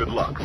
Good luck.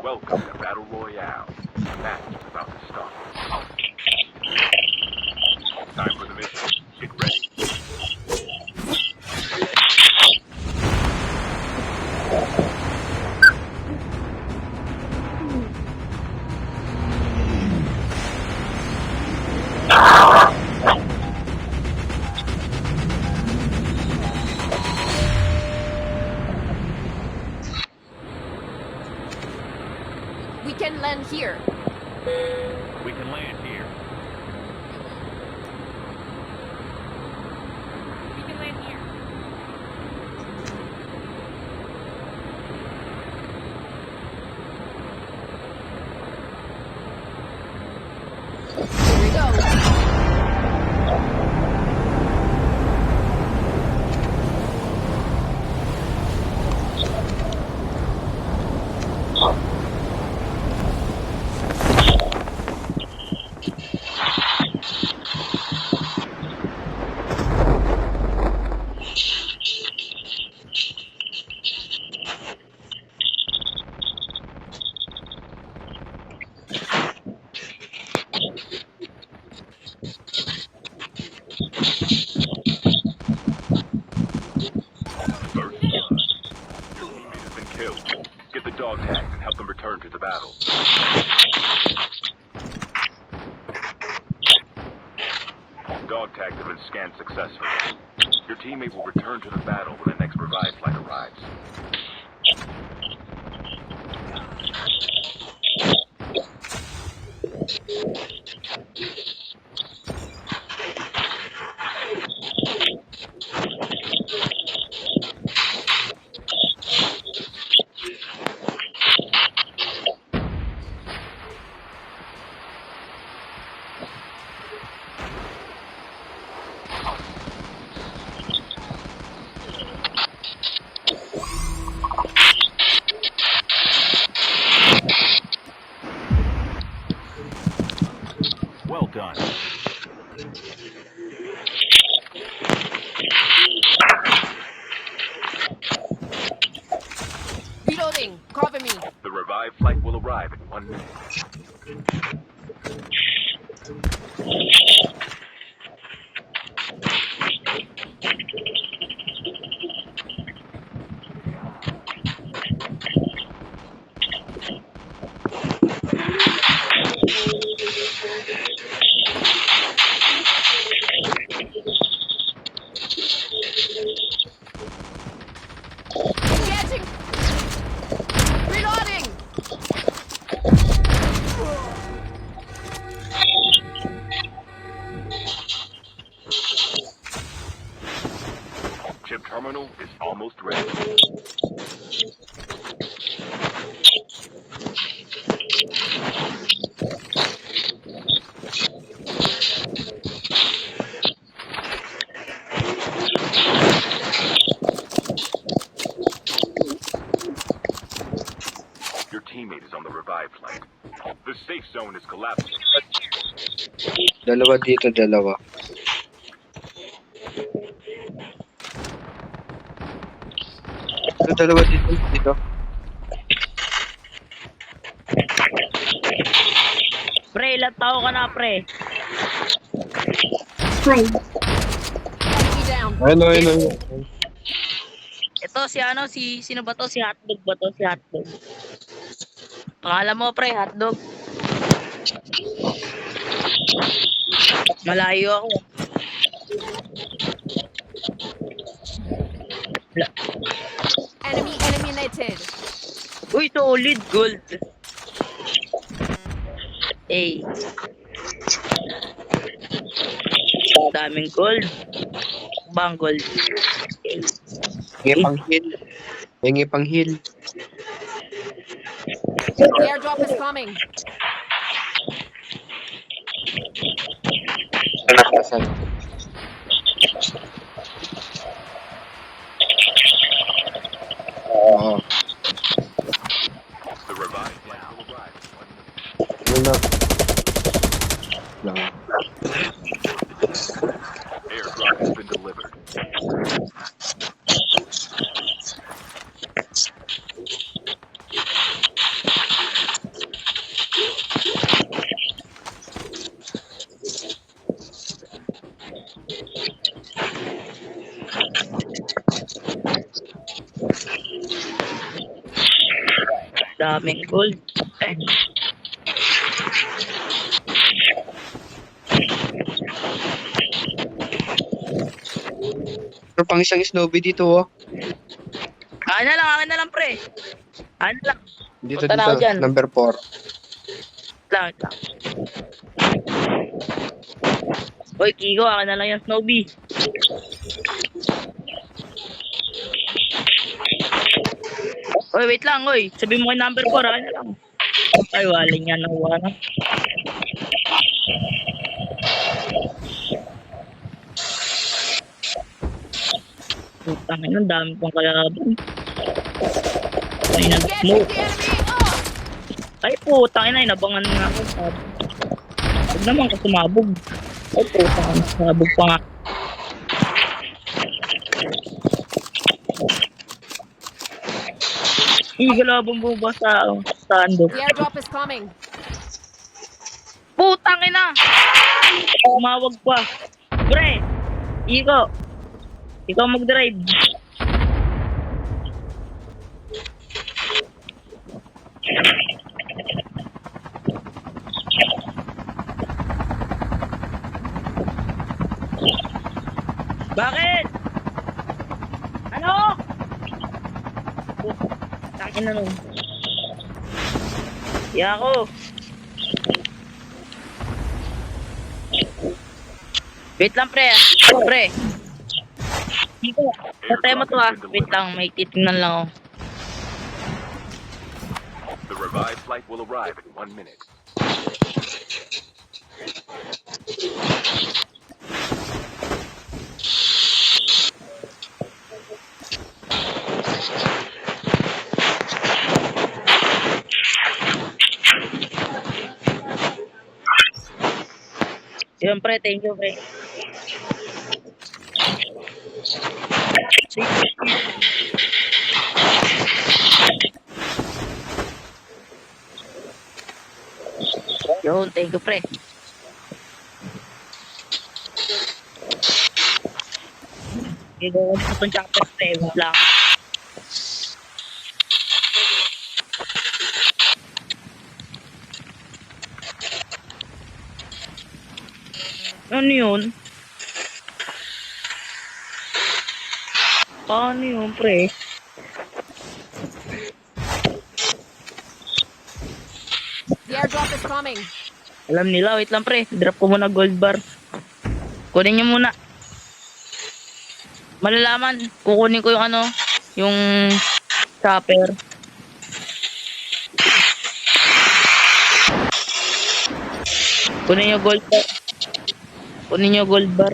Welcome to Battle Royale. The match is about to start. Time for the mission. Get ready. We can land here. We can land here. We can land here. Here we go. First blood. Your teammate has been killed. Get the dog tags and help them return to the battle. Dog tags have been scanned successfully. Your teammate will return to the battle when the next revive flight arrives. Well done. Reloading. Cover me. The revive flight will arrive in 1 minute. Catching. Reloading. Chip terminal is almost ready. Your teammate is on the revive flight. The safe zone is collapsing. Dalawa dito, dalawa. Dalawa dito, dito. Pre, ilang tao ka na, pre? Enemy down. Ano, ano, ano. Ito, si ano, sino ba to? Si Hotdog ba to? Si Hotdog. Pangalan mo, pre, Hotdog. Malayo ako. Enemy eliminated. Uy, solid gold. Eh. Daming gold. Bang gold. Hingi pang heal. Hingi pang heal. The airdrop is coming. Anak na saan? Oo. The revived flight will arrive in 1 minute. Yun na. Lang. Airdrop has been delivered. Daming gold. Eh. Pero pang isang Snowbee dito, oh. Akin na lang, pre. Akin na lang. Dito, Punta na ako dito. dyan. Number 4. Lang. Uy, Kiko, akin na lang yung Snowbee. Uy, wait lang, uy. Sabi mo kay number 4, akin na lang. Ay, waling yan ang wala. Putang ina, ang dami pang kalaban. Ay, Engaging nag-smoke. the enemy. Oh. Ay, putang ina, inabangan nga ako. Huwag naman ka sumabog. Ay, putang ina, sumabog pa nga. Galabang bumaba sa ando. The airdrop is coming. Putang ina! Tumawag pa. Pre! Iko! Ikaw mag-drive. Bakit? Ano? Takin na nun. Yako. Wait lang, pre. Pre. Dito. Patay mo to, ah. Wait lang, may titingnan lang ako. The revived flight will arrive in 1 minute. Yun, pre. Thank you, pre. Yun, thank you, pre. Gagawin ko itong chapter, pre. Wait lang. Ano yun? Paano yun, pre? The airdrop is coming. Alam nila, wait lang, pre. Drop ko muna gold bar. Kunin nyo muna. Malalaman, kukunin ko yung ano, yung chopper. Kunin nyo gold bar. Kunin nyo gold bar.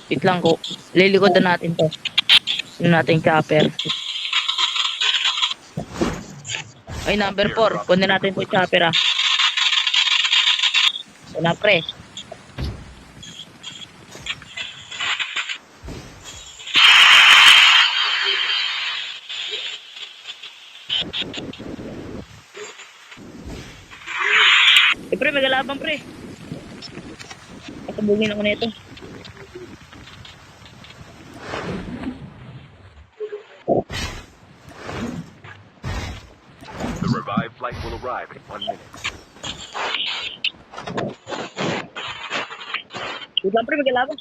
Wait lang ko. Lilikodan natin to. Kunin natin yung chopper. Ay, number 4. Kunin natin to chopper, ah. Wala, pre. kalaban, pre. Kasabugin ako nito. The revived flight will arrive in 1 minute. Wait lang, pre, may kalaban.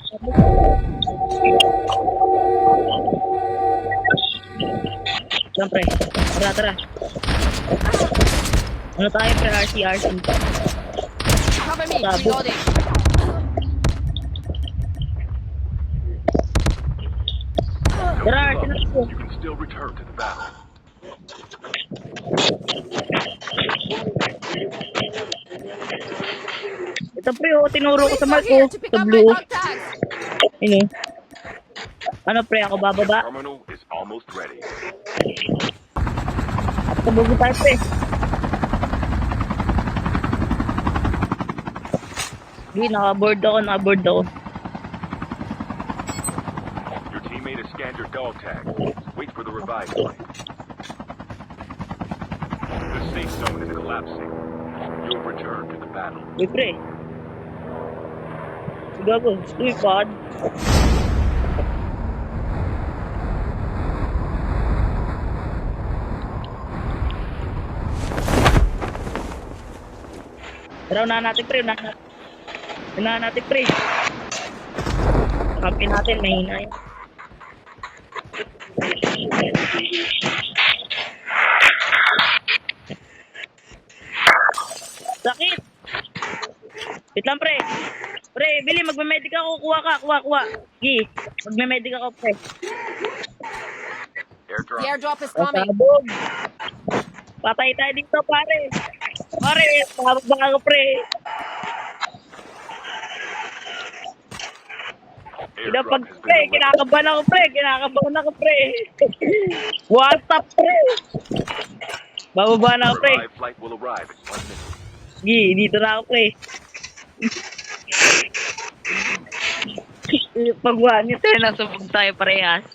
Lang, pre. Tara, tara. Ano tayo, pre? RC. Cover me. Stop. Reloading. Tara, Don't RC na give po. up. You can still return to the battle. Ito, pre, oh, tinuro ko Police sa are mark, here oh. to pick Sa up my blue. dog tags. Ano? Ano, pre, ako bababa? Terminal is almost ready. Sabugin tayo, pre. Hindi, naka-board ako. Your teammate has scanned your dog tag. Wait for the revived flight. The safe zone is collapsing. You'll return to the battle. Uy, pre. Gago, stupid. Tara, unahan natin, pre. Unahan natin, pre. Kampi natin, mahina yun. Sakit! Wait lang, pre. Pre, Billy, magme-medic ako. Kuha. Gi, magme-medic ako, pre. Airdrop. The airdrop is coming. Pasabog. Patay tayo dito, pare. Pare, pasabog ako, pre. Airdrop has Pre, been delivered. kinakabahan ako, pre. What's up, pre? Bababa na The ako, pre. revived flight will arrive in 1 minute. Gi, dito na ako, pre. Pagwan nito, nasubog tayo parehas.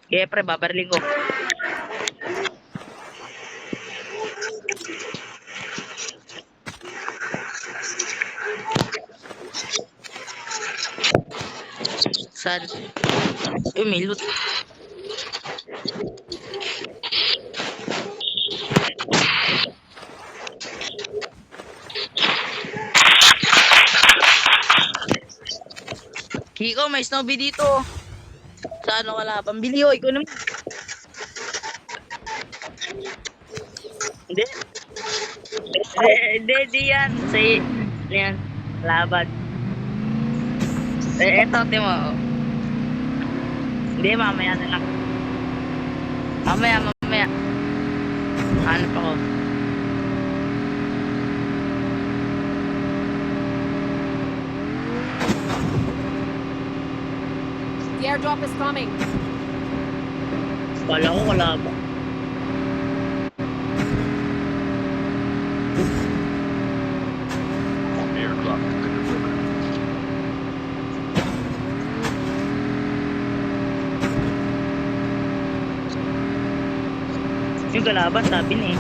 Okay, pre, babariling ko. Saan? May loot. Kiko, may snowbee dito. Sa ano ka lang? Pambili, oh. Ikaw naman. Hindi. Hindi yan. Yan. Laban. Eto, timo. Hindi, mamaya na lang. Mamaya. Hanap ako. The airdrop is coming. Kala ko wala ba. Airdrop has been delivered. Yung kalaban, sabi na eh.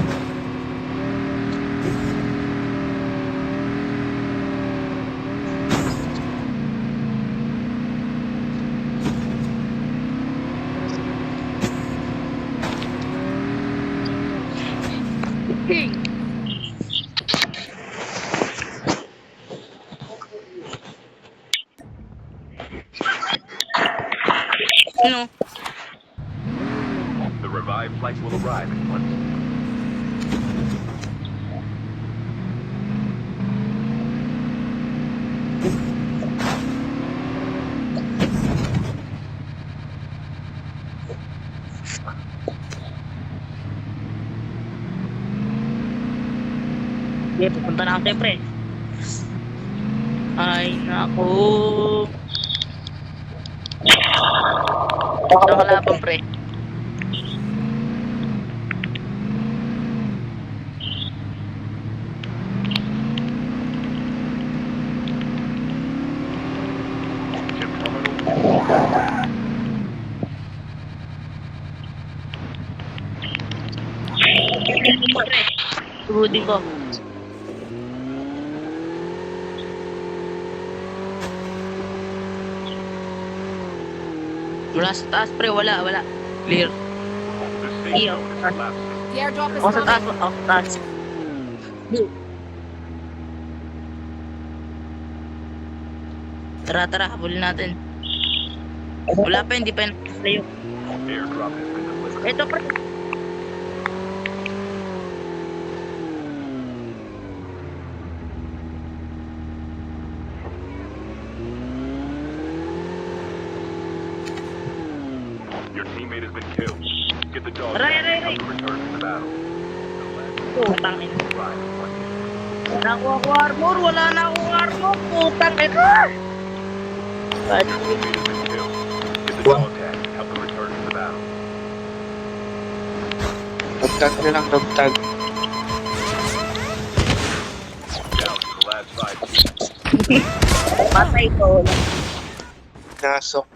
Hey! Ano? The revived flight will arrive in 1 minute. Okay, pupunta na ako siyempre. Ay, naku. Nakalaban, pre. Chip terminal. Pre. Loading ko. Wala sa taas, pre. Wala. Clear. The safe Iyo. zone is collapsing. The airdrop is Ako sa taas, coming. ako sa taas. Tara, habulin natin. Wala pa, hindi pa yun. Layo. Airdrop has been delivered. Ito, pre. Your teammate has been killed. Get the dog Aray, tag aray, and help them return to the battle. Putang ina. Ride is one. Wala na akong armor. Wala na akong armor. Putang ina. Bad. Your teammate has been killed. Get the dog tag and help them return to the battle. Dagtag na lang, dagtag. Down to the last 5 teams. Patay ko. Nasok.